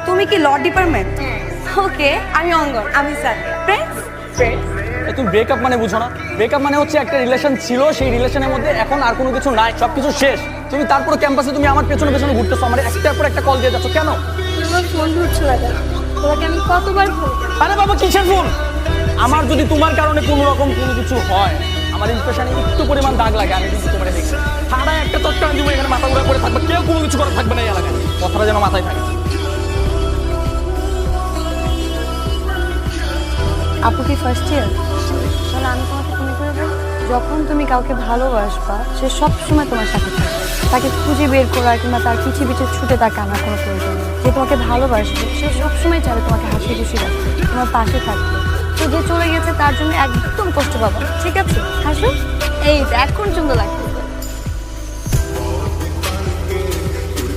তুমি কি ল ডিপার্টমেন্ট? ওকে, আমি অঙ্গন, আমি স্যার। ফ্রেন্ডস? তুমি ব্রেকআপ মানে বুঝো না? ব্রেকআপ মানে হচ্ছে একটা রিলেশন ছিল, সেই রিলেশনের মধ্যে এখন আর কোনো কিছু নাই, সবকিছু শেষ। তুমি তারপরে ক্যাম্পাসে তুমি আমার পেছনে পেছনে ঘুরতেছো, আমার একটার পর একটা কল দিয়ে যাচ্ছ কেন? তোমার ফোন ধরছো না কেন? তোমাকে আমি কতবার ফোন? আরে বাবা কিসের ফোন? আমার যদি তোমার কারণে কোনো রকম কোনো কিছু হয়, আমার ইমপ্রেশনে একটু পরিমাণ দাগ লাগে, আমি কিন্তু তোমার দেখছি সারা একটা তৎকাল দিব এখানে মাথা ঘুরে পড়ে থাকবে, কেউ কোনো কিছু করা থাকবে না এই এলাকায়। কথাটা যেন মাথায় থাকে। আপু কি ফার্স্ট ইয়ার? তাহলে আমি তোমাকে মনে করবো, যখন তুমি কাউকে ভালোবাসবা সে সবসময় তোমার সাথে থাকবে। তাকে খুঁজে বের করা কিংবা তার পিছে পিছে ছুটে তাকে আনার কোনো প্রয়োজন নেই। যে তোমাকে ভালোবাসবে সে সবসময় চাইবে তোমাকে হাসি খুশি রাখবে, তোমার পাশে থাকবে। তো যে চলে গেছে তার জন্য একদম কষ্ট পাবো, ঠিক আছে? হাসো, এই এখন সুন্দর লাগছে।